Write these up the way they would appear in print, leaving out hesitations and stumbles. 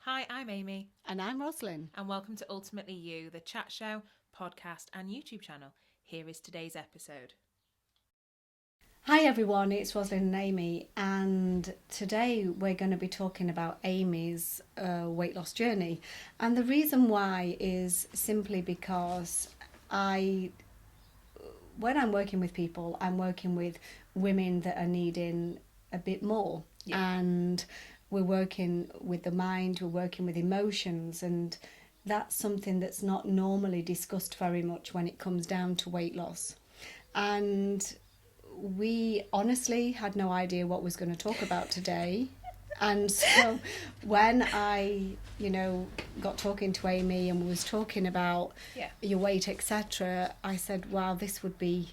Hi, I'm Amy. And I'm Rosalind. And welcome to Ultimately You, the chat show, podcast, and YouTube channel. Here is today's episode. Hi everyone, it's Rosalind and Amy, and today we're going to be talking about Amy's weight loss journey. And the reason why is simply because when I'm working with people, I'm working with women that are needing a bit more. Yeah. And we're working with the mind, we're working with emotions, and that's something that's not normally discussed very much when it comes down to weight loss. And we honestly had no idea what was going to talk about today. And so when I, got talking to Amy and was talking about your weight, etc., I said, wow, this would be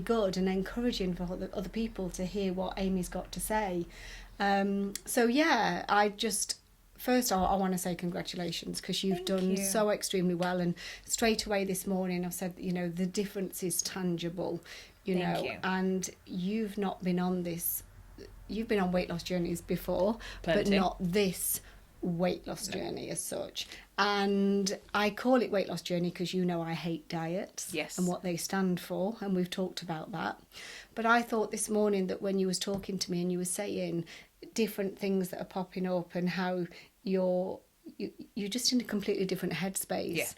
good and encouraging for other people to hear what Amy's got to say. First I want to say congratulations, because you've done so extremely well. And straight away this morning I've said, the difference is tangible, and you've not been on this, you've been on weight loss journeys before, but not this weight loss journey as such. And I call it weight loss journey because I hate diets and what they stand for, and we've talked about that. But I thought this morning that when you was talking to me and you were saying different things that are popping up and how you're just in a completely different headspace,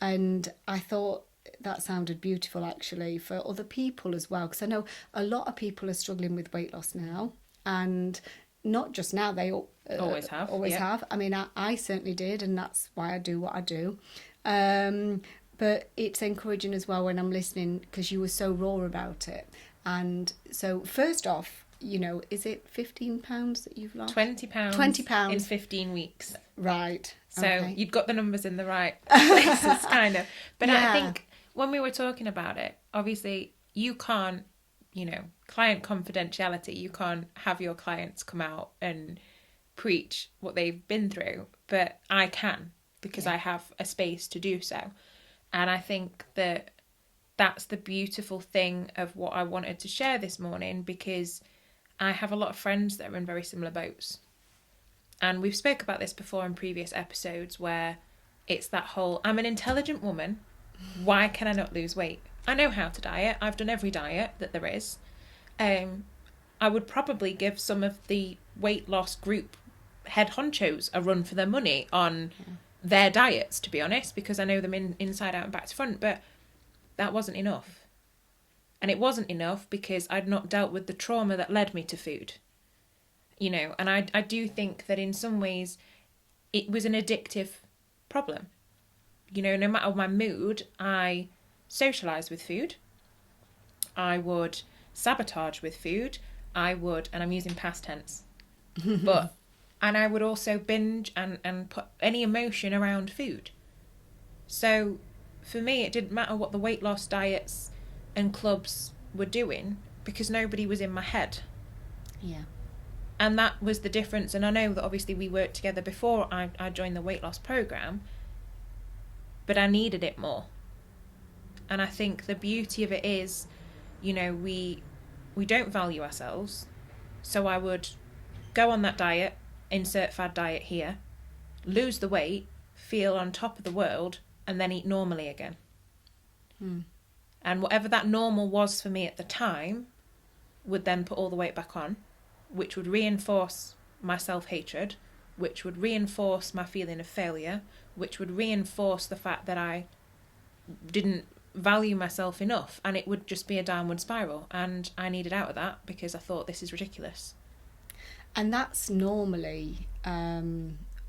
and I thought that sounded beautiful actually for other people as well, because I know a lot of people are struggling with weight loss now, and not just now, they always have. I mean, I certainly did, and that's why I do what I do. But it's encouraging as well when I'm listening, because you were so raw about it. And so first off, is it 15 pounds that you've lost? 20 pounds. 20 pounds. In 15 weeks. Right. So you've got the numbers in the right places, kind of. But I think when we were talking about it, obviously you can't, client confidentiality, you can't have your clients come out and preach what they've been through, but I can, because I have a space to do so. And I think that that's the beautiful thing of what I wanted to share this morning, because I have a lot of friends that are in very similar boats. And we've spoke about this before in previous episodes, where it's that whole, I'm an intelligent woman, why can I not lose weight? I know how to diet. I've done every diet that there is. I would probably give some of the weight loss group head honchos a run for their money on their diets, to be honest, because I know them inside out and back to front. But that wasn't enough. And it wasn't enough because I'd not dealt with the trauma that led me to food. And I do think that in some ways it was an addictive problem. No matter my mood, I socialise with food. I would sabotage with food. And I'm using past tense, and I would also binge and put any emotion around food. So for me, it didn't matter what the weight loss diets and clubs were doing, because nobody was in my head. Yeah. And that was the difference. And I know that obviously we worked together before I joined the weight loss program, but I needed it more. And I think the beauty of it is, we don't value ourselves. So I would go on that diet, insert fad diet here, lose the weight, feel on top of the world, and then eat normally again. And whatever that normal was for me at the time would then put all the weight back on, which would reinforce my self-hatred, which would reinforce my feeling of failure, which would reinforce the fact that I didn't value myself enough, and it would just be a downward spiral. And I needed out of that, because I thought, this is ridiculous. And that's normally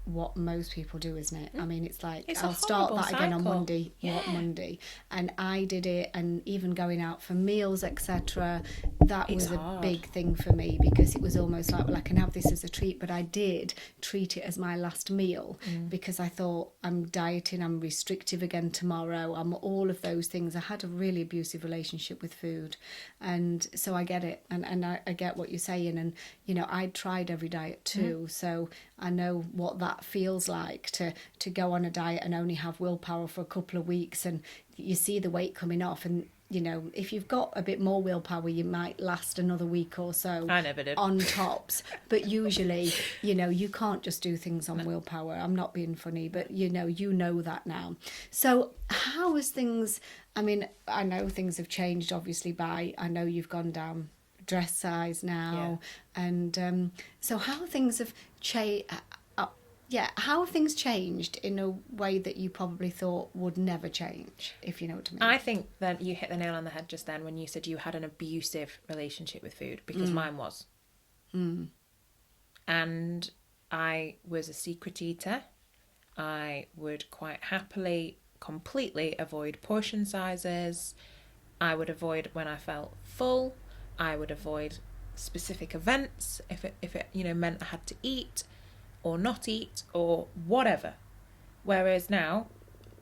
what most people do, isn't it? I mean, it's like, I'll start that again on Monday. What Monday? And I did it, and even going out for meals, etc. That was a big thing for me, because it was almost like, well, I can have this as a treat, but I did treat it as my last meal, because I thought, I'm dieting, I'm restrictive again tomorrow, I'm all of those things. I had a really abusive relationship with food, and so I get it, and I get what you're saying. And I tried every diet too, so I know what that feels like, to go on a diet and only have willpower for a couple of weeks, and you see the weight coming off, and you know, if you've got a bit more willpower, you might last another week or so. I never did. On tops. But usually, you know, you can't just do things on willpower. I'm not being funny, but you know that now. So how has things, I mean, I know things have changed obviously I know you've gone down dress size now. Yeah. And so how things have changed. How have things changed in a way that you probably thought would never change, if you know what I mean? I think that you hit the nail on the head just then when you said you had an abusive relationship with food, because mine was. And I was a secret eater. I would quite happily, completely avoid portion sizes. I would avoid when I felt full. I would avoid specific events if it meant I had to eat or not eat or whatever. Whereas now,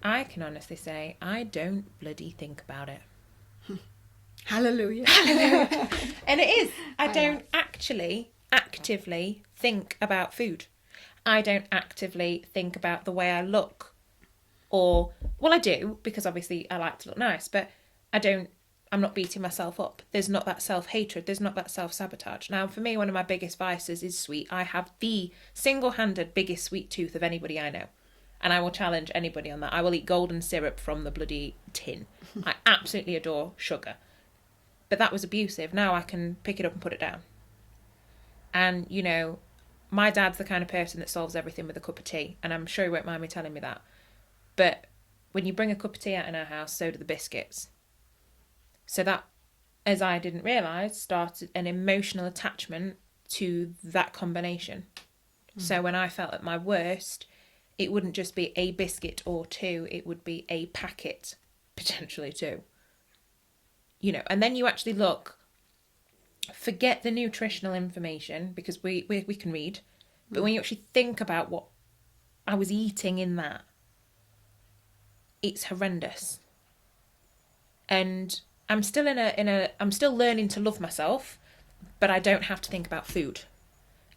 I can honestly say I don't bloody think about it. Hallelujah. And it is. I don't actually actively think about food. I don't actively think about the way I look. Or, well, I do, because obviously I like to look nice, but I'm not beating myself up. There's not that self-hatred. There's not that self-sabotage. Now, for me, one of my biggest vices is sweet. I have the single-handed biggest sweet tooth of anybody I know. And I will challenge anybody on that. I will eat golden syrup from the bloody tin. I absolutely adore sugar. But that was abusive. Now I can pick it up and put it down. And, you know, my dad's the kind of person that solves everything with a cup of tea. And I'm sure he won't mind me telling me that. But when you bring a cup of tea out in our house, so do the biscuits. So that, as I didn't realise, started an emotional attachment to that combination. So when I felt at my worst, it wouldn't just be a biscuit or two, it would be a packet, potentially two. You know, and then you actually look, forget the nutritional information, because we can read, but when you actually think about what I was eating in that, it's horrendous. And I'm still I'm still learning to love myself, but I don't have to think about food.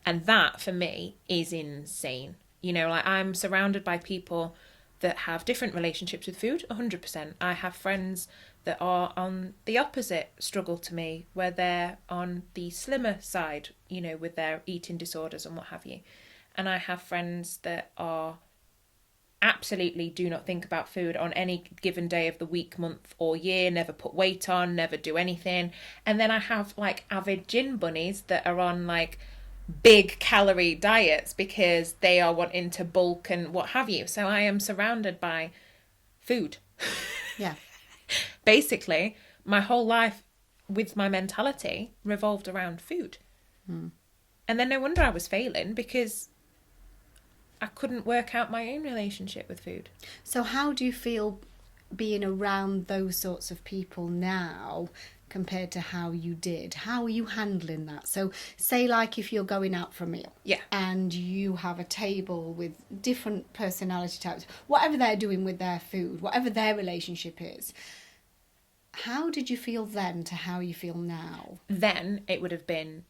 And that for me is insane. You know, like I'm surrounded by people that have different relationships with food, 100%. I have friends that are on the opposite struggle to me, where they're on the slimmer side, you know, with their eating disorders and what have you. And I have friends that are absolutely do not think about food on any given day of the week, month or year, never put weight on, never do anything. And then I have like avid gin bunnies that are on like big calorie diets because they are wanting to bulk and what have you. So I am surrounded by food. Yeah. Basically, my whole life with my mentality revolved around food. And then no wonder I was failing, because I couldn't work out my own relationship with food. So how do you feel being around those sorts of people now compared to how you did? How are you handling that? So say like if you're going out for a meal, and you have a table with different personality types, whatever they're doing with their food, whatever their relationship is, how did you feel then to how you feel now? Then it would have been,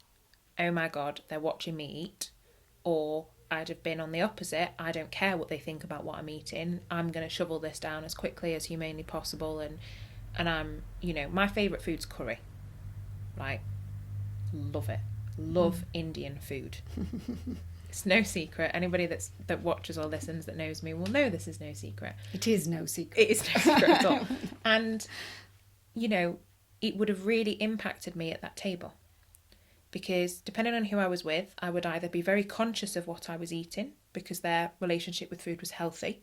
oh my God, they're watching me eat. Or I'd have been on the opposite. I don't care what they think about what I'm eating. I'm going to shovel this down as quickly as humanly possible. And I'm, you know, my favourite food's curry. Like, love it. Love Indian food. It's no secret. Anybody that watches or listens that knows me will know this is no secret. It is no secret. It is no secret at all. And, you know, it would have really impacted me at that table. Because depending on who I was with, I would either be very conscious of what I was eating because their relationship with food was healthy,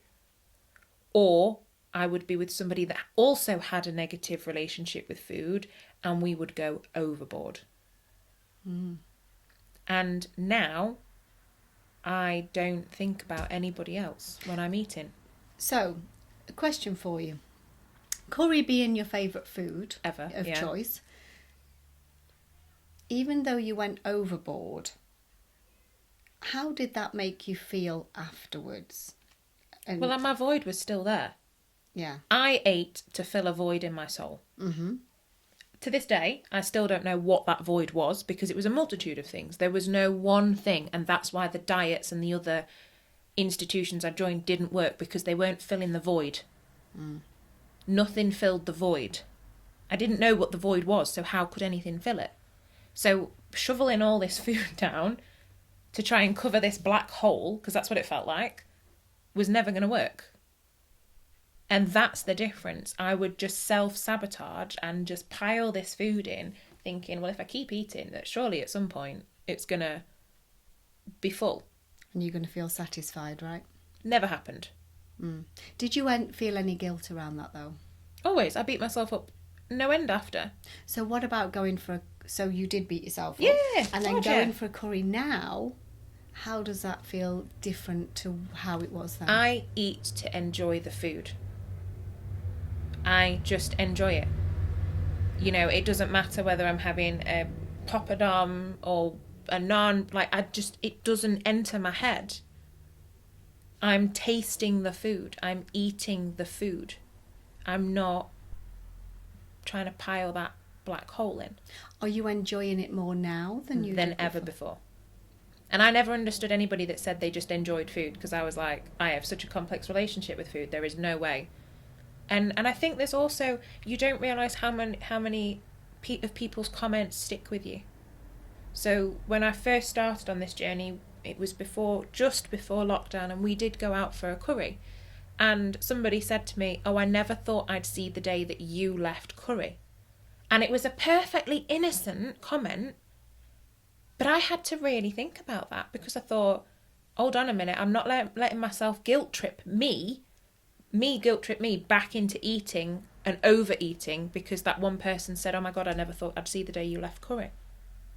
or I would be with somebody that also had a negative relationship with food and we would go overboard. And now I don't think about anybody else when I'm eating. So, a question for you. Curry being your favourite food Ever, of choice, even though you went overboard, how did that make you feel afterwards? And well, my void was still there. Yeah. I ate to fill a void in my soul. To this day, I still don't know what that void was, because it was a multitude of things. There was no one thing, and that's why the diets and the other institutions I joined didn't work, because they weren't filling the void. Nothing filled the void. I didn't know what the void was, so how could anything fill it? So shoveling all this food down to try and cover this black hole, because that's what it felt like, was never going to work. And that's the difference. I would just self-sabotage and just pile this food in, thinking, well, if I keep eating, that surely at some point it's going to be full. And you're going to feel satisfied, right? Never happened. Did you feel any guilt around that, though? Always. I beat myself up no end after. So what about going for so you did beat yourself up? Yeah. And then going for a curry now, how does that feel different to how it was then? I eat to enjoy the food. I just enjoy it. You know, it doesn't matter whether I'm having a poppadom or a naan, like it doesn't enter my head. I'm tasting the food. I'm eating the food. I'm not trying to pile that black hole in. Are you enjoying it more now than ever before? And I never understood anybody that said they just enjoyed food, because I was like, I have such a complex relationship with food. There is no way. And I think there's also, you don't realise how many of people's comments stick with you. So when I first started on this journey, it was just before lockdown, and we did go out for a curry. And somebody said to me, oh, I never thought I'd see the day that you left curry. And it was a perfectly innocent comment, but I had to really think about that, because I thought, hold on a minute, I'm not letting myself guilt trip me back into eating and overeating because that one person said, oh my God, I never thought I'd see the day you left curry.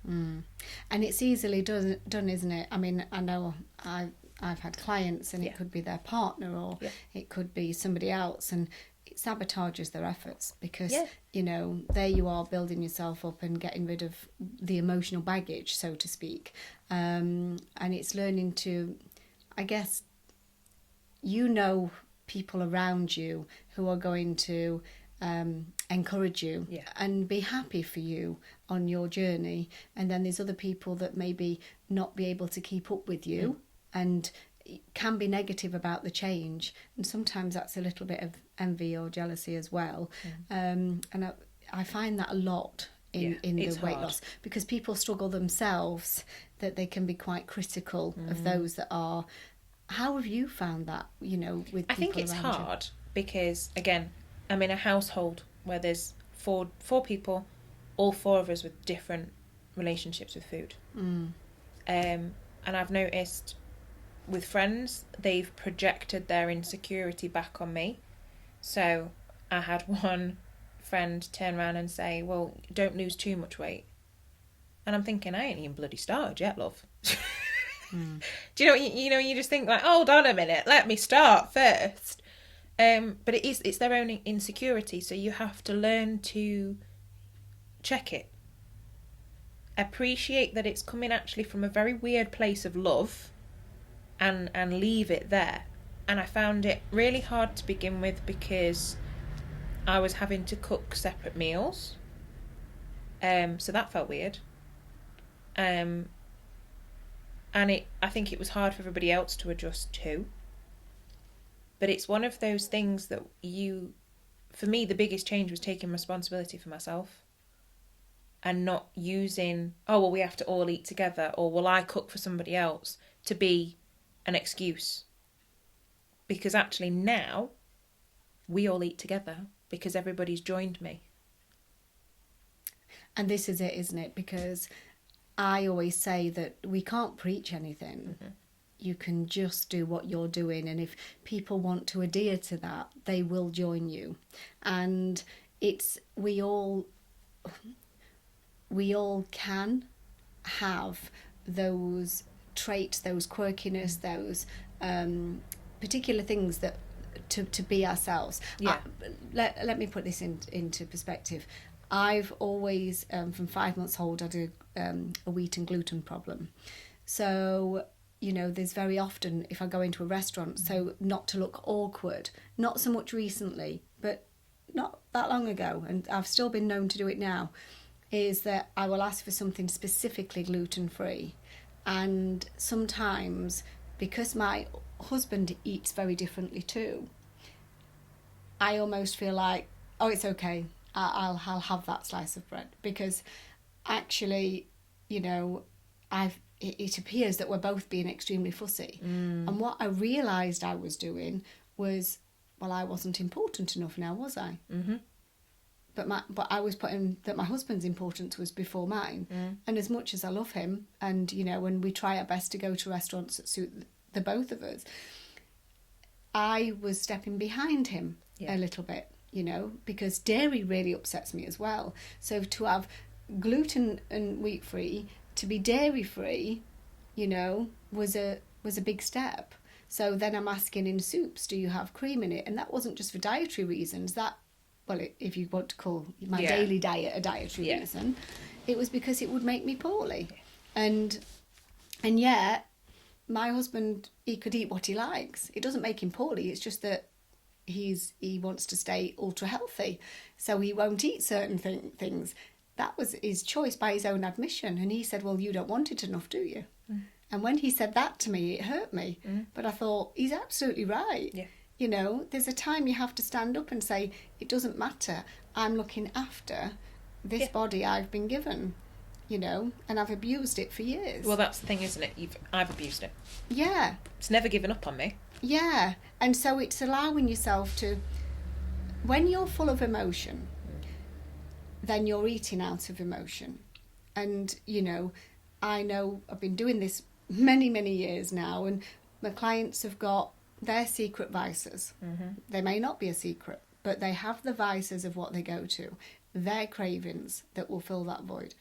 And it's easily done, isn't it? I mean, I know I've had clients, and it could be their partner, or it could be somebody else, and it sabotages their efforts, because you know, there you are building yourself up and getting rid of the emotional baggage, so to speak, and it's learning to, I guess, you know, people around you who are going to encourage you and be happy for you on your journey, and then there's other people that maybe not be able to keep up with you and can be negative about the change, and sometimes that's a little bit of envy or jealousy as well. And I find that a lot in the weight loss, because people struggle themselves, that they can be quite critical of those that are. How have you found that, you know, with people? I think it's hard because, again, I'm in a household where there's four people, all four of us with different relationships with food. And I've noticed with friends, they've projected their insecurity back on me. So I had one friend turn around and say, well, don't lose too much weight. And I'm thinking, I ain't even bloody started yet, love. Do you know, you just think like, hold on a minute, let me start first. But it's their own insecurity, so you have to learn to check it. Appreciate that it's coming actually from a very weird place of love, and leave it there. And I found it really hard to begin with, because I was having to cook separate meals. So that felt weird. And I think it was hard for everybody else to adjust to. But it's one of those things that for me, the biggest change was taking responsibility for myself, and not using, oh, well, we have to all eat together, or will I cook for somebody else, to be an excuse. Because actually now we all eat together because everybody's joined me. And this is it, isn't it? Because I always say that we can't preach anything. You can just do what you're doing, and if people want to adhere to that, they will join you. And we all can have those traits, those quirkiness, those particular things that to be ourselves. Let me put this into perspective. I've always, from 5 months old, had a wheat and gluten problem. So, you know, there's very often, if I go into a restaurant, so not to look awkward, not so much recently, but not that long ago, and I've still been known to do it now, is that I will ask for something specifically gluten-free. And sometimes, because my husband eats very differently too, I almost feel like, oh, it's okay, I'll have that slice of bread, because actually, you know, it appears that we're both being extremely fussy. And what I realised I was doing was, well, I wasn't important enough now, was I? Mm-hmm. But I was putting that my husband's importance was before mine. And as much as I love him, and you know, and we try our best to go to restaurants that suit the both of us, I was stepping behind him a little bit, you know, because dairy really upsets me as well. So to have gluten and wheat free, to be dairy free, you know, was a big step. So then I'm asking, in soups, do you have cream in it? And that wasn't just for dietary reasons. That, well, if you want to call my daily diet a dietary reason, it was because it would make me poorly. And yet, my husband, he could eat what he likes. It doesn't make him poorly. It's just that he wants to stay ultra healthy, so he won't eat certain things. That was his choice by his own admission. And he said, well, you don't want it enough, do you? And when he said that to me, it hurt me. But I thought, he's absolutely right. You know, there's a time you have to stand up and say, it doesn't matter. I'm looking after this body I've been given, you know, and I've abused it for years. Well, that's the thing, isn't it? I've abused it. Yeah. It's never given up on me. Yeah. And so it's allowing yourself to, when you're full of emotion, then you're eating out of emotion. And, you know I've been doing this many, many years now, and my clients have got their secret vices. They may not be a secret, but they have the vices of what they go to, their cravings that will fill that void.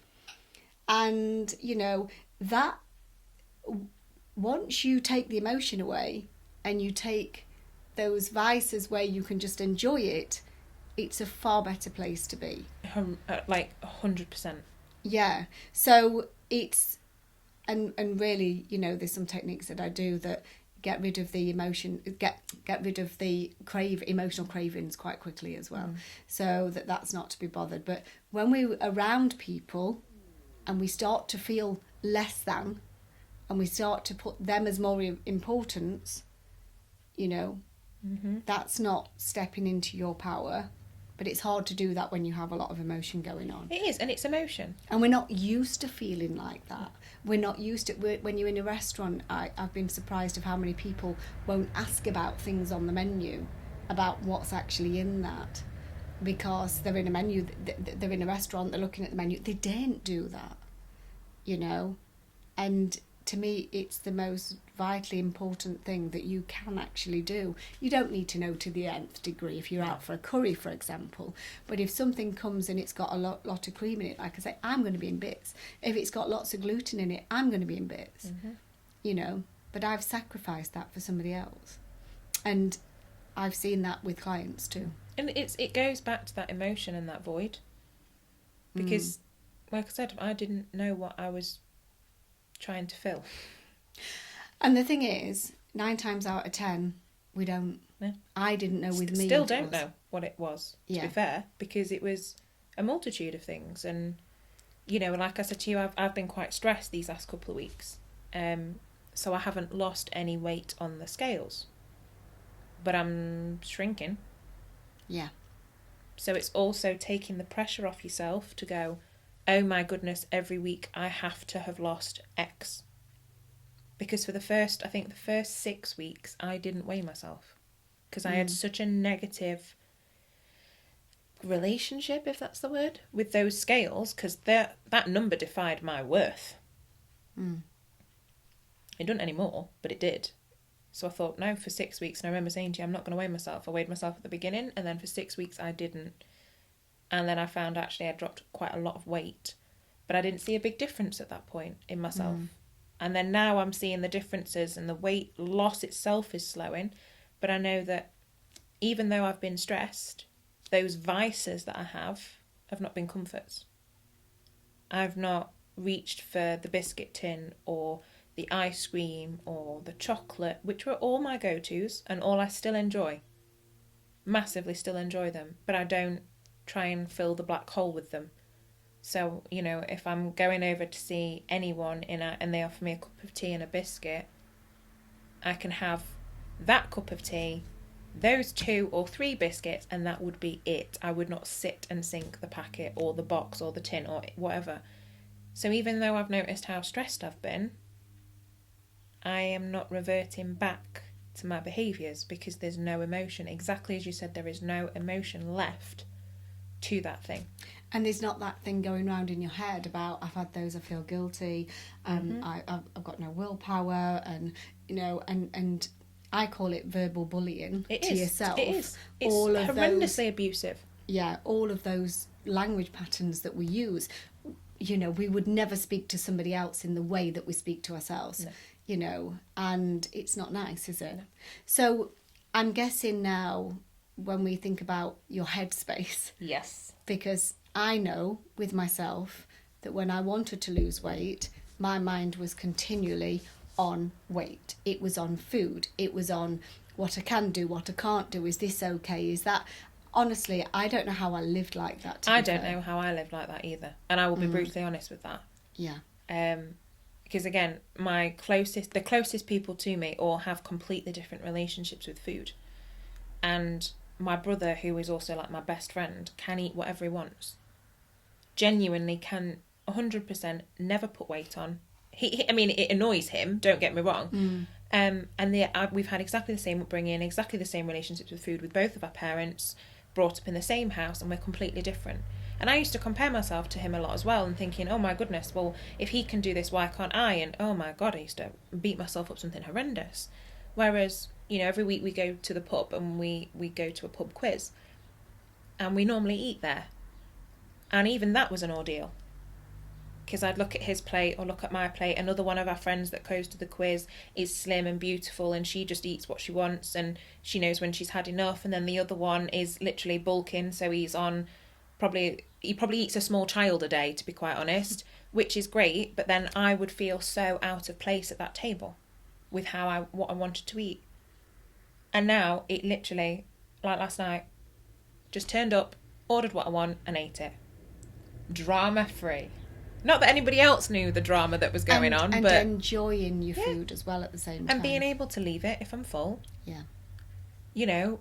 And, you know, that once you take the emotion away and you take those vices where you can just enjoy it, it's a far better place to be. Like 100%. Yeah. So it's, and really, you know, there's some techniques that I do that get rid of the emotion, get rid of the emotional cravings quite quickly as well. So that's not to be bothered. But when we're around people and we start to feel less than, and we start to put them as more importance, you know, that's not stepping into your power. But it's hard to do that when you have a lot of emotion going on. It is, and it's emotion. And we're not used to feeling like that. We're not used to it. When you're in a restaurant, I've been surprised of how many people won't ask about things on the menu, about what's actually in that. Because they're in a menu, they're in a restaurant, they're looking at the menu. They daren't do that, you know. And to me, it's the most vitally important thing that you can actually do. You don't need to know to the nth degree if you're out for a curry, for example. But if something comes and it's got a lot of cream in it, like I say, I'm going to be in bits. If it's got lots of gluten in it, I'm going to be in bits. You know, but I've sacrificed that for somebody else. And I've seen that with clients too. And it goes back to that emotion and that void. Because, like I said, I didn't know what I was trying to fill. And the thing is, 9 times out of 10, we don't. Yeah. I didn't know with me. Still don't know what it was, to be fair, because it was a multitude of things. And, you know, like I said to you, I've been quite stressed these last couple of weeks. So I haven't lost any weight on the scales. But I'm shrinking. Yeah. So it's also taking the pressure off yourself to go, oh my goodness, every week I have to have lost X. Because for the first 6 weeks, I didn't weigh myself. Because I had such a negative relationship, if that's the word, with those scales. Because that number defied my worth. It doesn't anymore, but it did. So I thought, no, for 6 weeks. And I remember saying to you, I'm not going to weigh myself. I weighed myself at the beginning. And then for 6 weeks, I didn't. And then I found actually I dropped quite a lot of weight. But I didn't see a big difference at that point in myself. And then now I'm seeing the differences, and the weight loss itself is slowing. But I know that even though I've been stressed, those vices that I have not been comforts. I've not reached for the biscuit tin or the ice cream or the chocolate, which were all my go-tos and all I still enjoy. Massively still enjoy them. But I don't try and fill the black hole with them. So, you know, if I'm going over to see anyone and they offer me a cup of tea and a biscuit, I can have that cup of tea those 2 or 3 biscuits, and that would be it. I would not sit and sink the packet or the box or the tin or whatever. So even though I've noticed how stressed I've been, I am not reverting back to my behaviours because there's no emotion. Exactly as you said, there is no emotion left to that thing. And there's not that thing going round in your head about, I've had those, I feel guilty, I've got no willpower, and, you know, and I call it verbal bullying to yourself. It is. It's all of horrendously abusive. Yeah, all of those language patterns that we use, you know, we would never speak to somebody else in the way that we speak to ourselves, you know, and it's not nice, is it? No. So I'm guessing now when we think about your headspace. Yes. Because I know with myself that when I wanted to lose weight, my mind was continually on weight. It was on food. It was on what I can do, what I can't do. Is this okay? Is that... Honestly, I don't know how I lived like that. I don't know how I lived like that either. And I will be brutally honest with that. Yeah. Because again, the closest people to me all have completely different relationships with food. And my brother, who is also like my best friend, can eat whatever he wants. Genuinely can 100% never put weight on. I mean, it annoys him, don't get me wrong. And we've had exactly the same upbringing, exactly the same relationships with food with both of our parents, brought up in the same house, and we're completely different. And I used to compare myself to him a lot as well, and thinking, oh my goodness, well, if he can do this, why can't I? And oh my God, I used to beat myself up something horrendous. Whereas, you know, every week we go to the pub and we go to a pub quiz, and we normally eat there. And even that was an ordeal. Because I'd look at his plate or look at my plate. Another one of our friends that goes to the quiz is slim and beautiful, and she just eats what she wants and she knows when she's had enough. And then the other one is literally bulking, so he probably eats a small child a day, to be quite honest, which is great. But then I would feel so out of place at that table with what I wanted to eat. And now it literally, like last night, just turned up, ordered what I want and ate it. Drama free. Not that anybody else knew the drama that was going on, but... And enjoying your food as well at the same time. And being able to leave it if I'm full. Yeah. You know,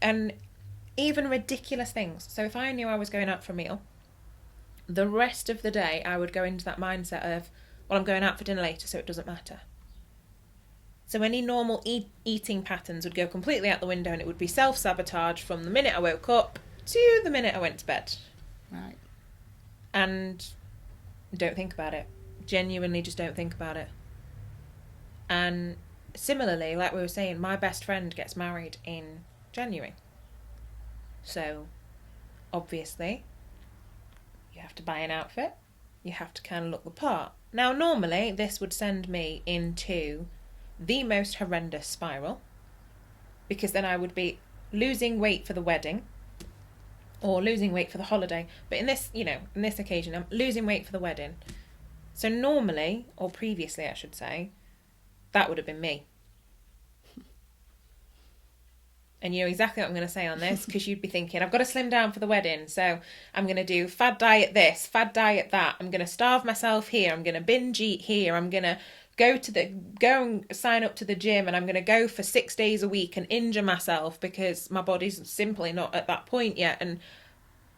and even ridiculous things. So if I knew I was going out for a meal, the rest of the day I would go into that mindset of, well, I'm going out for dinner later, so it doesn't matter. So any normal eating patterns would go completely out the window, and it would be self-sabotage from the minute I woke up to the minute I went to bed. Right. And... don't think about it. Genuinely just don't think about it. And similarly, like we were saying, my best friend gets married in January. So, obviously, you have to buy an outfit. You have to kind of look the part. Now, normally, this would send me into the most horrendous spiral. Because then I would be losing weight for the wedding. Or losing weight for the holiday. But in this occasion, I'm losing weight for the wedding. So normally, or previously I should say, that would have been me. And you know exactly what I'm going to say on this, because you'd be thinking, I've got to slim down for the wedding, so I'm going to do fad diet this, fad diet that. I'm going to starve myself here. I'm going to binge eat here. I'm going to go and sign up to the gym, and I'm going to go for 6 days a week and injure myself because my body's simply not at that point yet. And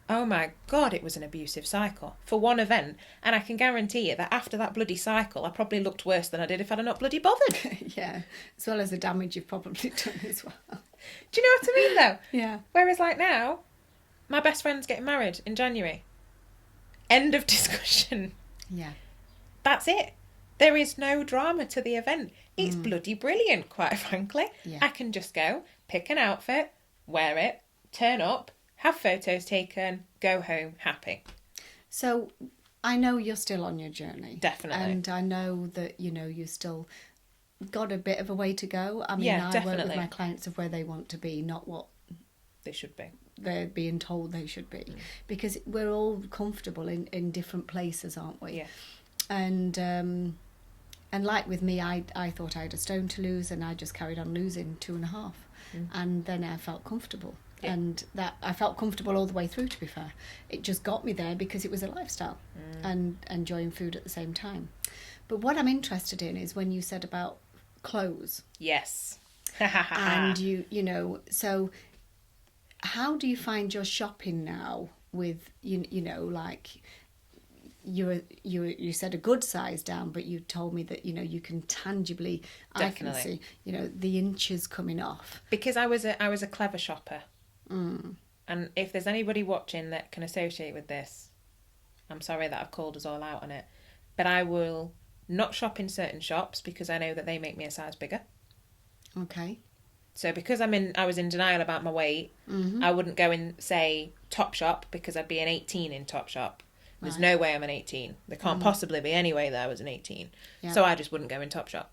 oh my God, it was an abusive cycle for one event. And I can guarantee you that after that bloody cycle, I probably looked worse than I did if I'd not bloody bothered. Yeah, as well as the damage you've probably done as well. Do you know what I mean though? Yeah. Whereas like now, my best friend's getting married in January. End of discussion. Yeah. That's it. There is no drama to the event. It's bloody brilliant, quite frankly. Yeah. I can just go, pick an outfit, wear it, turn up, have photos taken, go home happy. So I know you're still on your journey. Definitely. And I know that, you know, you still got a bit of a way to go. I mean, yeah, I definitely. work with my clients of where they want to be, not what they should be. They're being told they should be. Because we're all comfortable in different places, aren't we? Yeah. And like with me, I thought I had a stone to lose, and I just carried on losing 2.5. And then I felt comfortable. Yeah. And that I felt comfortable all the way through, to be fair. It just got me there because it was a lifestyle and enjoying food at the same time. But what I'm interested in is when you said about clothes. Yes. And you know, so how do you find your shopping now with, you know, like you said a good size down, but you told me that, you know, you can tangibly, Definitely. I can see, you know, the inches coming off. Because I was a clever shopper. And if there's anybody watching that can associate with this, I'm sorry that I've called us all out on it, but I will not shop in certain shops because I know that they make me a size bigger. Okay. So because I was in denial about my weight, I wouldn't go in, say, Topshop, because I'd be an 18 in Topshop. There's no way I'm an 18. There can't possibly be any way that I was an 18. Yeah. So I just wouldn't go in Topshop.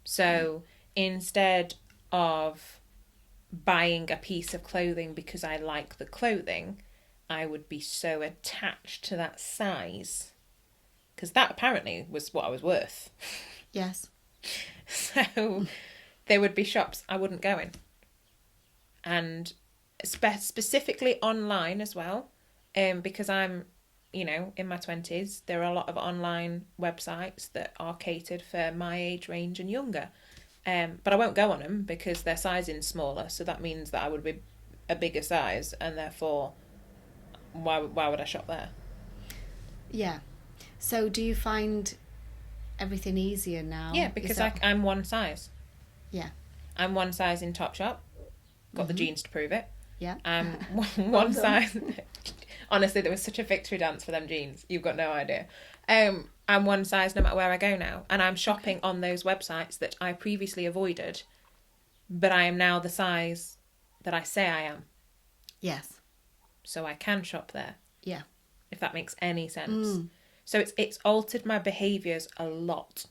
So instead of buying a piece of clothing because I like the clothing, I would be so attached to that size, because that apparently was what I was worth. Yes. So there would be shops I wouldn't go in. And specifically online as well, because I'm, you know, in my 20s, there are a lot of online websites that are catered for my age range and younger. But I won't go on them because their sizing's smaller, so that means that I would be a bigger size, and therefore, why would I shop there? Yeah. So do you find everything easier now? Yeah, because I'm one size. Yeah. I'm one size in Topshop. Got the jeans to prove it. Yeah. One size. Honestly, there was such a victory dance for them jeans. You've got no idea. I'm one size no matter where I go now. And I'm shopping on those websites that I previously avoided. But I am now the size that I say I am. Yes. So I can shop there. Yeah. If that makes any sense. So it's altered my behaviours a lot.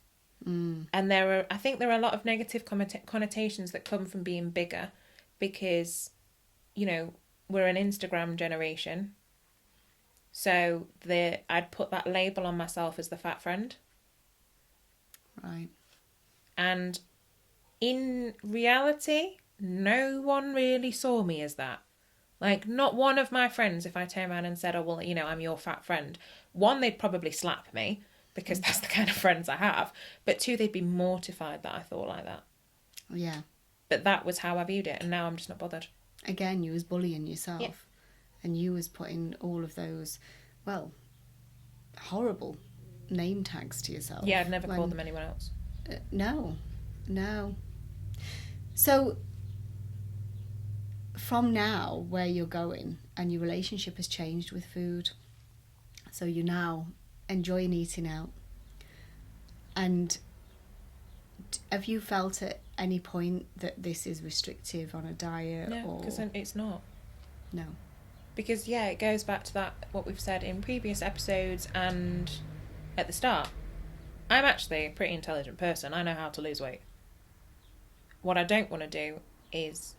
And I think there are a lot of negative connotations that come from being bigger, because, you know, we're an Instagram generation. So I'd put that label on myself as the fat friend. Right. And in reality, no one really saw me as that. Like, not one of my friends, if I turn around and said, oh, well, you know, I'm your fat friend, one, they'd probably slap me, because that's the kind of friends I have. But two, they'd be mortified that I thought like that. Yeah. But that was how I viewed it, and now I'm just not bothered. Again, you was bullying yourself. Yeah. And you was putting all of those, well, horrible name tags to yourself. Yeah, I'd never called them anyone else. No. So, from now, where you're going, and your relationship has changed with food, so you're now enjoying eating out, and have you felt at any point that this is restrictive on a diet? No, because it's not. No. Because, yeah, it goes back to that, what we've said in previous episodes and at the start. I'm actually a pretty intelligent person. I know how to lose weight. What I don't want to do is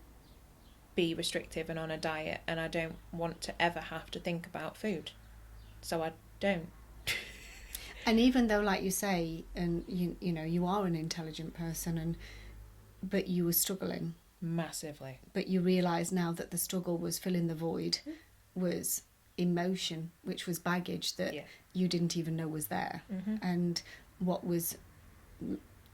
be restrictive and on a diet, and I don't want to ever have to think about food. So I don't. And even though, like you say, and you know, you are an intelligent person, but you were struggling. Massively. But you realise now that the struggle was filling the void, was emotion, which was baggage that you didn't even know was there. And what was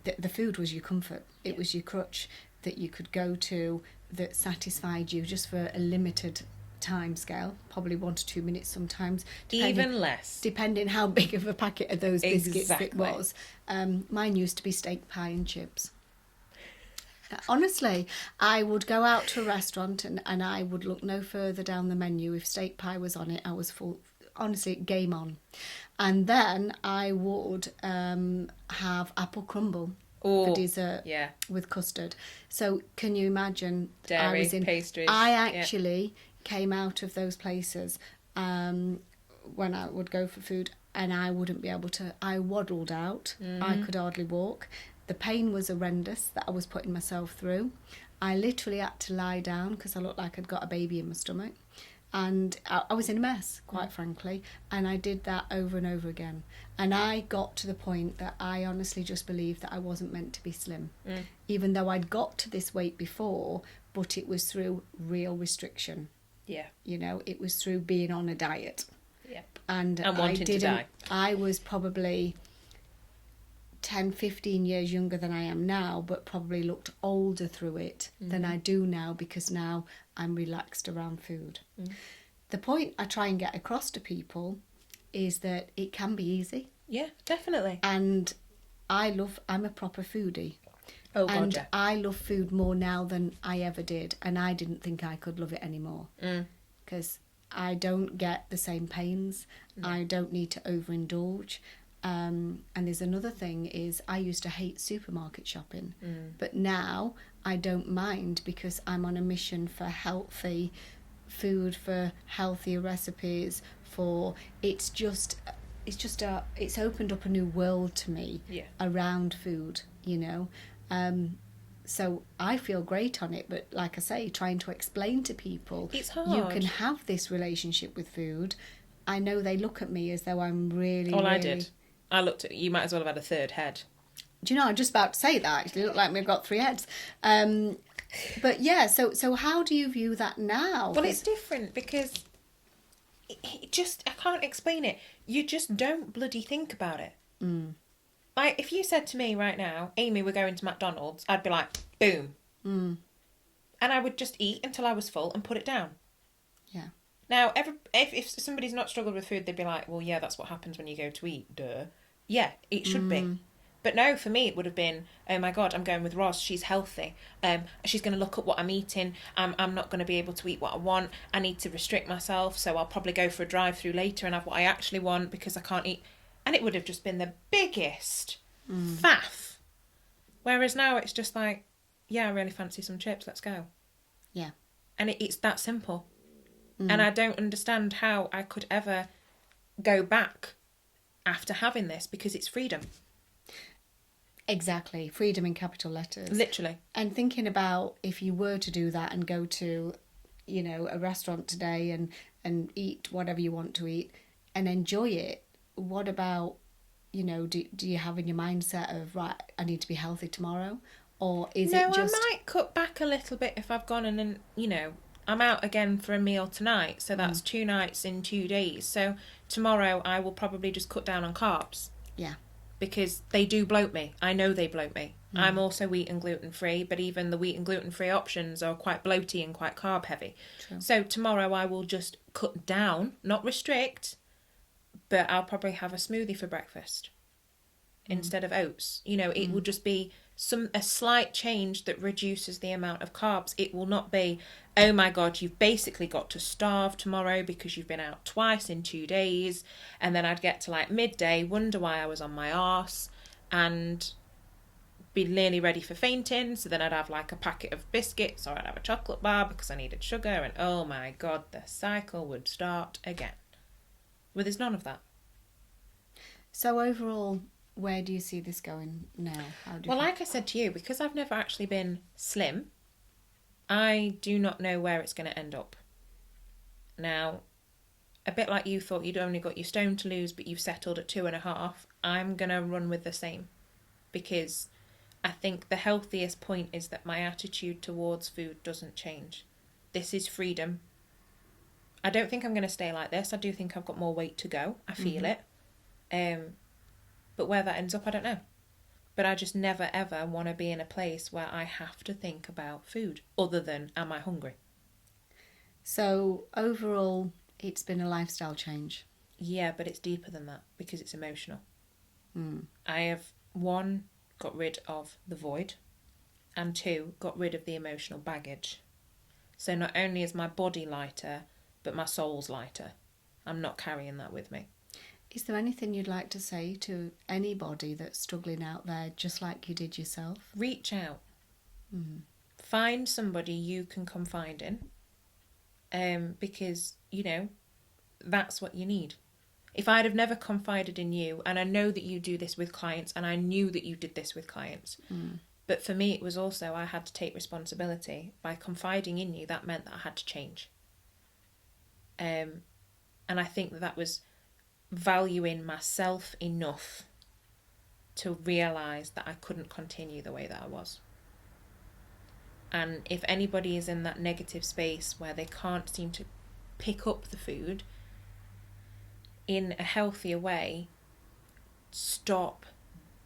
the food was your comfort. It was your crutch that you could go to, that satisfied you just for a limited time scale, probably 1 to 2 minutes sometimes, even less, depending how big of a packet of those biscuits it was. Mine used to be steak pie and chips. Honestly, I would go out to a restaurant and I would look no further down the menu. If steak pie was on it, I was full. Honestly, game on. And then I would have apple crumble for dessert with custard. So can you imagine? Dairy, pastries. I actually came out of those places when I would go for food, and I wouldn't be able to. I waddled out. I could hardly walk. The pain was horrendous that I was putting myself through. I literally had to lie down because I looked like I'd got a baby in my stomach. And I was in a mess, quite frankly. And I did that over and over again. And I got to the point that I honestly just believed that I wasn't meant to be slim. Even though I'd got to this weight before, but it was through real restriction. Yeah. You know, it was through being on a diet. Yep. And wanting to die. I was probably 10, 15 years younger than I am now, but probably looked older through it than I do now, because now I'm relaxed around food. The point I try and get across to people is that it can be easy. Yeah, definitely. And I'm a proper foodie. Oh, God, and yeah. I love food more now than I ever did, and I didn't think I could love it anymore. Because I don't get the same pains. I don't need to overindulge. And there's another thing is, I used to hate supermarket shopping, but now I don't mind, because I'm on a mission for healthy food, for healthier recipes, it's opened up a new world to me around food, you know. So I feel great on it, but like I say, trying to explain to people, it's hard. You can have this relationship with food. I know they look at me as though I'm really. Well, I did. I looked at you. Might as well have had a third head. Do you know? I'm just about to say that. It looked like we've got 3 heads. But yeah. So how do you view that now? Well, it's different, because it just, I can't explain it. You just don't bloody think about it. Like, if you said to me right now, Amy, we're going to McDonald's, I'd be like, boom. And I would just eat until I was full and put it down. Yeah. Now, if somebody's not struggled with food, they'd be like, well, yeah, that's what happens when you go to eat, duh. Yeah, it should be. But no, for me, it would have been, oh my God, I'm going with Ros, she's healthy. She's going to look at what I'm eating. I'm not going to be able to eat what I want. I need to restrict myself, so I'll probably go for a drive-through later and have what I actually want, because I can't eat. And it would have just been the biggest faff. Whereas now it's just like, yeah, I really fancy some chips, let's go. Yeah. And it's that simple. And I don't understand how I could ever go back after having this, because it's freedom. Exactly. Freedom in capital letters. Literally. And thinking about, if you were to do that and go to, you know, a restaurant today and eat whatever you want to eat and enjoy it, what about, you know, do you have in your mindset of, right, I need to be healthy tomorrow? Or is it just... No, I might cut back a little bit if I've gone and, you know, I'm out again for a meal tonight, so that's 2 nights in 2 days. So tomorrow I will probably just cut down on carbs. Yeah. Because they do bloat me. I know they bloat me. I'm also wheat and gluten-free, but even the wheat and gluten-free options are quite bloaty and quite carb-heavy. True. So tomorrow I will just cut down, not restrict, but I'll probably have a smoothie for breakfast instead of oats. You know, it will just be a slight change that reduces the amount of carbs. It will not be, oh my God, you've basically got to starve tomorrow because you've been out twice in 2 days. And then I'd get to like midday, wonder why I was on my arse, and be nearly ready for fainting. So then I'd have like a packet of biscuits, or I'd have a chocolate bar because I needed sugar, and oh my God, the cycle would start again. Well, there's none of that. So overall, where do you see this going now? Well, like I said to you, because I've never actually been slim, I do not know where it's going to end up. Now, a bit like you thought you'd only got your stone to lose, but you've settled at 2.5, I'm going to run with the same. Because I think the healthiest point is that my attitude towards food doesn't change. This is freedom. I don't think I'm going to stay like this. I do think I've got more weight to go. I feel it. But where that ends up, I don't know. But I just never, ever want to be in a place where I have to think about food other than, am I hungry? So overall, it's been a lifestyle change. Yeah, but it's deeper than that because it's emotional. I have, 1, got rid of the void, and 2, got rid of the emotional baggage. So not only is my body lighter, but my soul's lighter. I'm not carrying that with me. Is there anything you'd like to say to anybody that's struggling out there, just like you did yourself? Reach out. Find somebody you can confide in, because, you know, that's what you need. If I'd have never confided in you, and I know that you do this with clients, and I knew that you did this with clients, but for me it was also, I had to take responsibility. By confiding in you, that meant that I had to change. And I think that was valuing myself enough to realise that I couldn't continue the way that I was. And if anybody is in that negative space where they can't seem to pick up the food in a healthier way, stop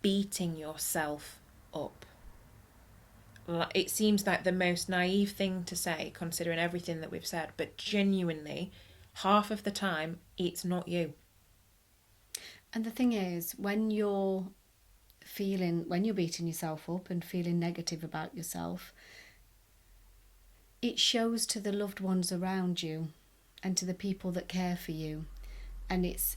beating yourself up. It seems like the most naive thing to say, considering everything that we've said, but genuinely, half of the time, it's not you. And the thing is, when you're beating yourself up and feeling negative about yourself, it shows to the loved ones around you and to the people that care for you, and it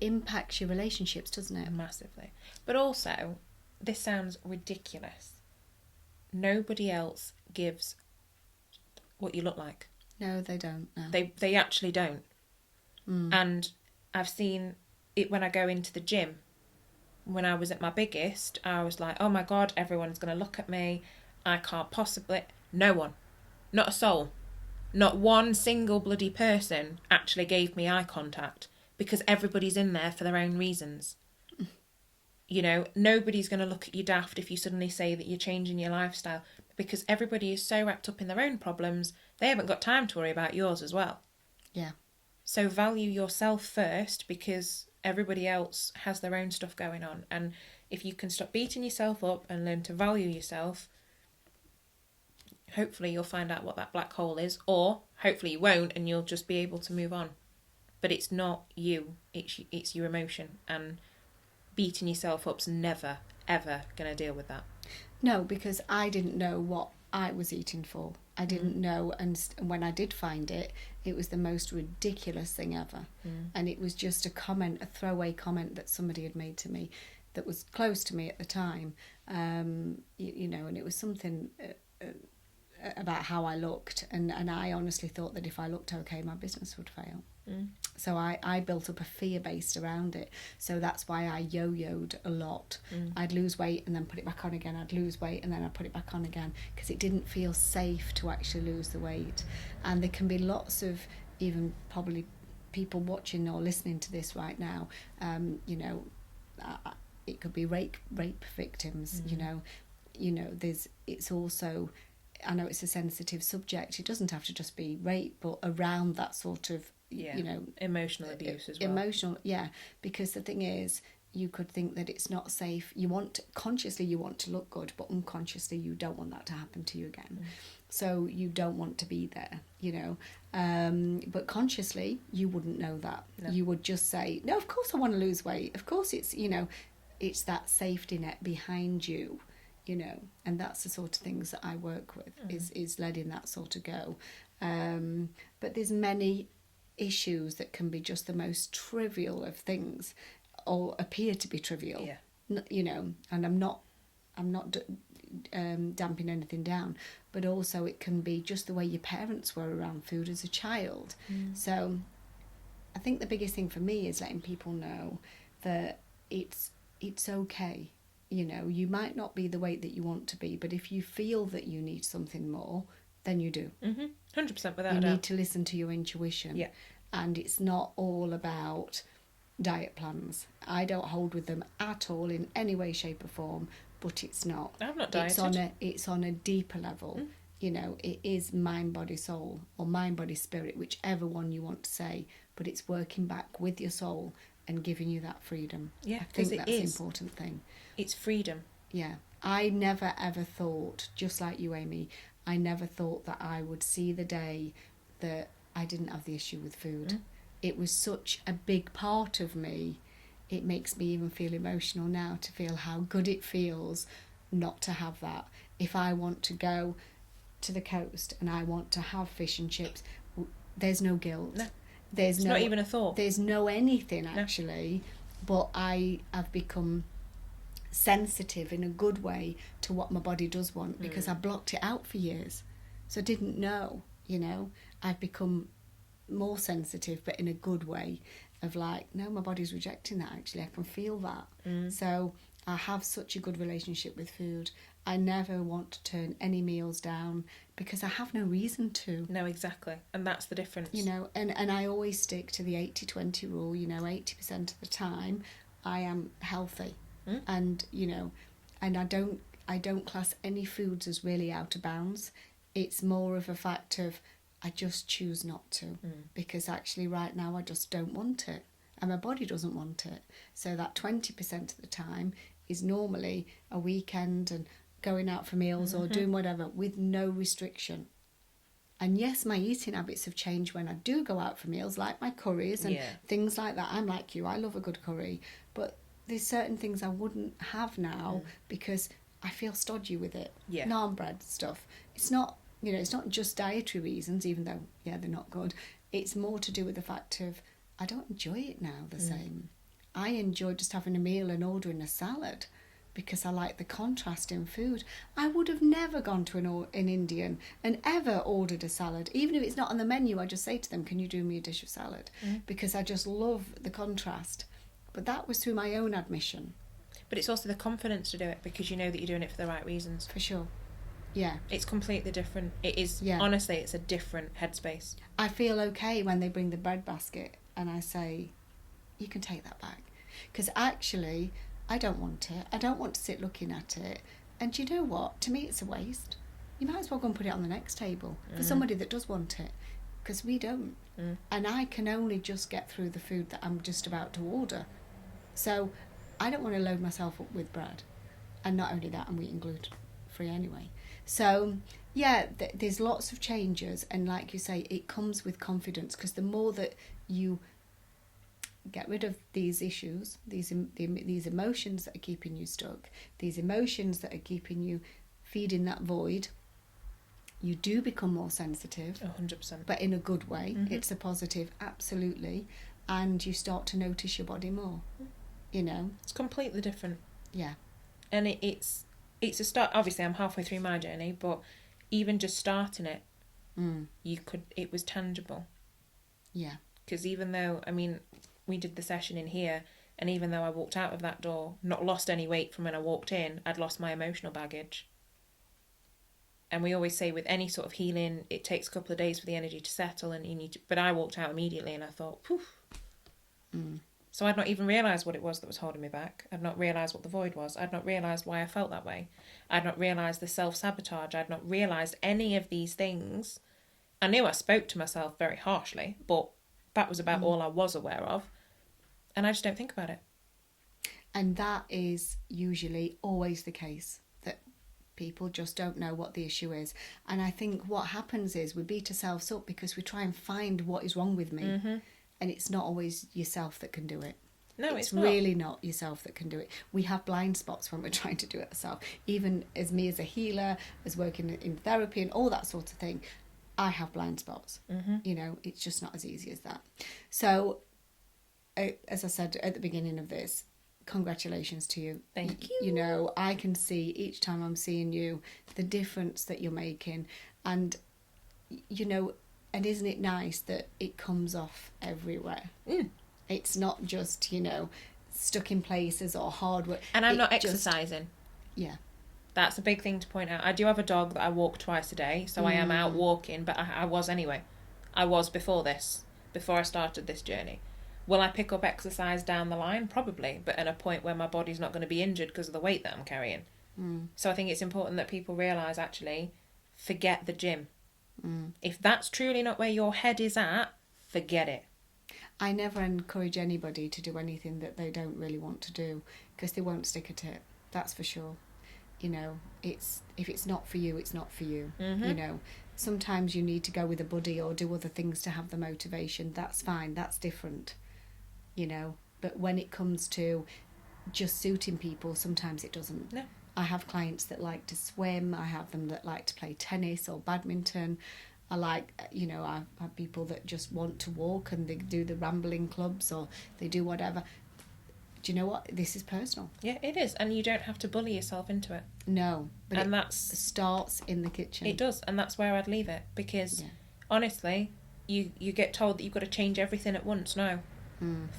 impacts your relationships, doesn't it? Massively. But also, this sounds ridiculous, nobody else gives what you look like. No, they don't. No. They actually don't. And I've seen it when I go into the gym. When I was at my biggest, I was like, oh my God, everyone's going to look at me. I can't possibly... No one. Not a soul. Not one single bloody person actually gave me eye contact, because everybody's in there for their own reasons. You know, nobody's going to look at you daft if you suddenly say that you're changing your lifestyle, because everybody is so wrapped up in their own problems, they haven't got time to worry about yours as well. Yeah. So value yourself first, because everybody else has their own stuff going on. And if you can stop beating yourself up and learn to value yourself, hopefully you'll find out what that black hole is, or hopefully you won't and you'll just be able to move on. But it's not you, it's your emotion, and beating yourself up's never, ever going to deal with that. No, because I didn't know what I was eating for. I didn't know, and when I did find it, it was the most ridiculous thing ever. And it was just a throwaway comment that somebody had made to me that was close to me at the time, you know, and it was something about how I looked, and I honestly thought that if I looked okay, my business would fail. So I built up a fear based around it. So that's why I yo-yoed a lot. I'd lose weight and then put it back on again. I'd lose weight and then I'd put it back on again, because it didn't feel safe to actually lose the weight. And there can be lots of, even probably people watching or listening to this right now, you know, it could be rape victims. You know, it's also, I know it's a sensitive subject. It doesn't have to just be rape, but around that sort of, you know, emotional abuse as well. Emotional, yeah. Because the thing is, you could think that it's not safe. Consciously you want to look good, but unconsciously you don't want that to happen to you again. So you don't want to be there, you know. But consciously you wouldn't know that. No. You would just say, no, of course I want to lose weight. Of course it's, you know, it's that safety net behind you. You know, and that's the sort of things that I work with, is letting that sort of go. But there's many issues that can be just the most trivial of things, or appear to be trivial. You know, and I'm not damping anything down, but also it can be just the way your parents were around food as a child. So I think the biggest thing for me is letting people know that it's okay. You know, you might not be the weight that you want to be, but if you feel that you need something more, then you do. 100% without a doubt. You need to listen to your intuition. Yeah. And it's not all about diet plans. I don't hold with them at all in any way, shape or form, but it's not. I've not dieted. It's on a deeper level. You know, it is mind, body, soul, or mind, body, spirit, whichever one you want to say, but it's working back with your soul and giving you that freedom. Yeah, I think that's the important thing. It's freedom. Yeah. I never ever thought, just like you, Amy, I never thought that I would see the day that I didn't have the issue with food. It was such a big part of me. It makes me even feel emotional now to feel how good it feels not to have that. If I want to go to the coast and I want to have fish and chips, there's no guilt. No. It's not even a thought. There's no anything actually, but I have become sensitive in a good way to what my body does want, because I blocked it out for years. So I didn't know, you know. I've become more sensitive, but in a good way, of like, no, my body's rejecting that actually. I can feel that. So I have such a good relationship with food. I never want to turn any meals down because I have no reason to. No, exactly. And that's the difference. You know, and I always stick to the 80-20 rule. You know, 80% of the time I am healthy. And, you know, and I don't class any foods as really out of bounds. It's more of a fact of I just choose not to, because actually right now I just don't want it. And my body doesn't want it. So that 20% of the time is normally a weekend and going out for meals or doing whatever with no restriction. And yes, my eating habits have changed when I do go out for meals, like my curries and things like that. I'm like you, I love a good curry. But there's certain things I wouldn't have now because I feel stodgy with it. Yeah. Naan bread stuff. It's not, it's not just dietary reasons, even though, they're not good. It's more to do with the fact of I don't enjoy it now the same. I enjoy just having a meal and ordering a salad because I like the contrast in food. I would have never gone to an Indian and ever ordered a salad. Even if it's not on the menu, I just say to them, can you do me a dish of salad? Because I just love the contrast. But that was through my own admission. But it's also the confidence to do it because you know that you're doing it for the right reasons. For sure. Yeah. It's completely different. It is, honestly, it's a different headspace. I feel okay when they bring the bread basket and I say, you can take that back. Because actually, I don't want it. I don't want to sit looking at it. And you know what? To me, it's a waste. You might as well go and put it on the next table for somebody that does want it. Because we don't. And I can only just get through the food that I'm just about to order. So I don't want to load myself up with bread. And not only that, I'm eating gluten-free anyway. So, there's lots of changes. And like you say, it comes with confidence. Because the more that you get rid of these issues, these emotions that are keeping you stuck, these emotions that are keeping you feeding that void, you do become more sensitive. 100%. But in a good way. It's a positive, absolutely. And you start to notice your body more. It's completely different. Yeah. And it's a start. Obviously, I'm halfway through my journey, but even just starting it, it was tangible. Yeah. Because even though, we did the session in here, and even though I walked out of that door, not lost any weight from when I walked in, I'd lost my emotional baggage. And we always say with any sort of healing, it takes a couple of days for the energy to settle, and you need to. But I walked out immediately, and I thought, poof. So I'd not even realised what it was that was holding me back. I'd not realised what the void was. I'd not realised why I felt that way. I'd not realised the self-sabotage. I'd not realised any of these things. I knew I spoke to myself very harshly, but that was about all I was aware of. And I just don't think about it. And that is usually always the case, that people just don't know what the issue is. And I think what happens is we beat ourselves up because we try and find what is wrong with me. And it's not always yourself that can do it. No, it's not. Really not yourself that can do it. We have blind spots when we're trying to do it ourselves. Even as me as a healer, as working in therapy and all that sort of thing, I have blind spots. It's just not as easy as that. So, as I said at the beginning of this, congratulations to you. Thank you. I can see each time I'm seeing you the difference that you're making. And, and isn't it nice that it comes off everywhere? It's not just, stuck in places or hard work. And I'm not exercising. Yeah. That's a big thing to point out. I do have a dog that I walk twice a day, so I am out walking, but I was anyway. I was before I started this journey. Will I pick up exercise down the line? Probably, but at a point where my body's not going to be injured because of the weight that I'm carrying. So I think it's important that people realise, actually, forget the gym. If that's truly not where your head is at, forget it. I never encourage anybody to do anything that they don't really want to do, because they won't stick at it. That's for sure. If it's not for you, it's not for you. Sometimes you need to go with a buddy or do other things to have the motivation. That's fine. That's different. But when it comes to just suiting people, sometimes it doesn't. No. I have clients that like to swim. I have them that like to play tennis or badminton. I have people that just want to walk and they do the rambling clubs or they do whatever. Do you know what? This is personal. Yeah, it is. And you don't have to bully yourself into it. No. But it starts in the kitchen. It does. And that's where I'd leave it. Because, honestly, you get told that you've got to change everything at once. No.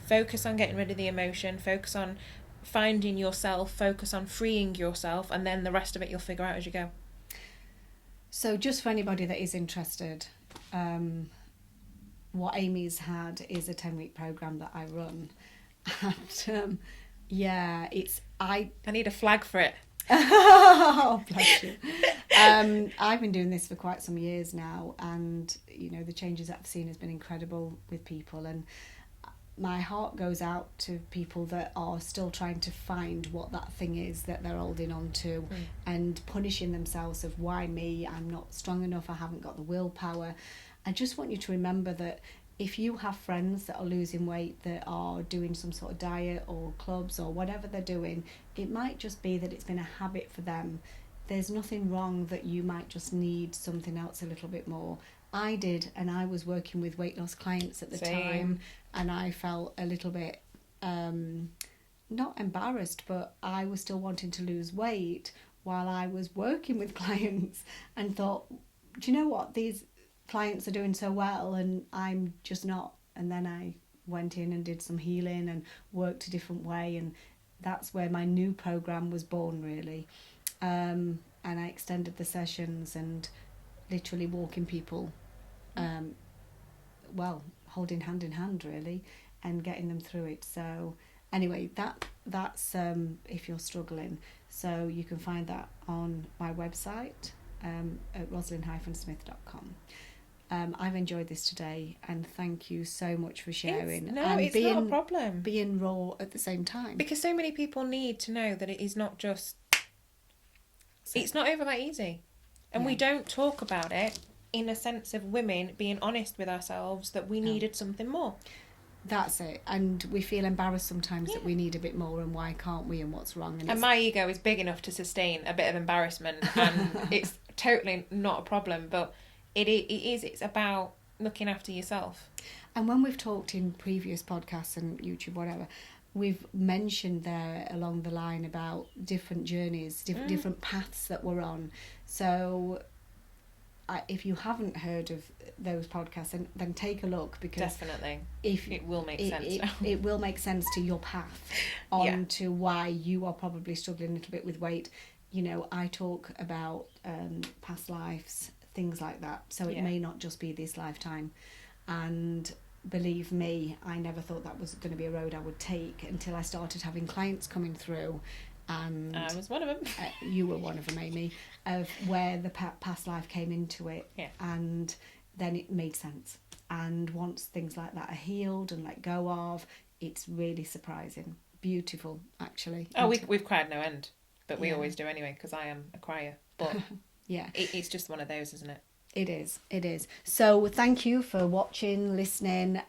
Focus on getting rid of the emotion. Focus on finding yourself. Focus on freeing yourself. And then the rest of it you'll figure out as you go. So just for anybody that is interested, what Amy's had is a 10-week program that I run. And I need a flag for it. Oh, bless you. I've been doing this for quite some years now, and the changes that I've seen has been incredible with people. And my heart goes out to people that are still trying to find what that thing is that they're holding on to, and punishing themselves of why me, I'm not strong enough, I haven't got the willpower. I just want you to remember that if you have friends that are losing weight, that are doing some sort of diet or clubs or whatever they're doing, it might just be that it's been a habit for them. There's nothing wrong that you might just need something else a little bit more. I did, and I was working with weight loss clients at the time, and I felt a little bit not embarrassed, but I was still wanting to lose weight while I was working with clients, and thought, do you know what, these clients are doing so well and I'm just not. And then I went in and did some healing and worked a different way, and that's where my new program was born, really. And I extended the sessions and literally walking people, holding hand in hand, really, and getting them through it. So anyway, that's if you're struggling. So you can find that on my website, at rosalind-smith.com. I've enjoyed this today, and thank you so much for sharing. It's not a problem. Being raw at the same time. Because so many people need to know that it is not just... It's not over that easy. And we don't talk about it in a sense of women being honest with ourselves that we needed something more. That's it. And we feel embarrassed sometimes that we need a bit more, and why can't we, and what's wrong. And my ego is big enough to sustain a bit of embarrassment, and it's totally not a problem, but it's about looking after yourself. And when we've talked in previous podcasts and YouTube, whatever, we've mentioned there along the line about different journeys, different paths that we're on. So if you haven't heard of those podcasts, then take a look, because definitely it will make sense. It will make sense to your path on to why you are probably struggling a little bit with weight. You know, I talk about past lives, things like that, so it may not just be this lifetime. And believe me, I never thought that was going to be a road I would take until I started having clients coming through. And I was one of them. You were one of them, Amy, of where the past life came into it. And then it made sense. And once things like that are healed and let go of, it's really surprising. Beautiful, actually. Oh, we've cried no end, but we always do anyway, because I am a crier. But it's just one of those, isn't it? It is. So thank you for watching, listening.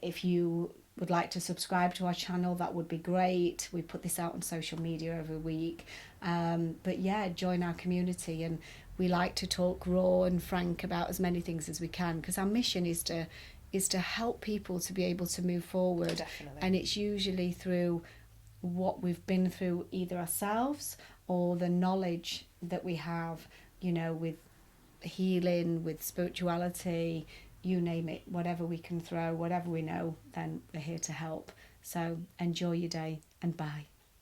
If you would like to subscribe to our channel, that would be great. We put this out on social media every week. But join our community, and we like to talk raw and frank about as many things as we can, because our mission is to help people to be able to move forward. Definitely. And it's usually through what we've been through, either ourselves or the knowledge that we have, you know, with healing, with spirituality, you name it, whatever we can throw, whatever we know, then we're here to help. So enjoy your day, and bye.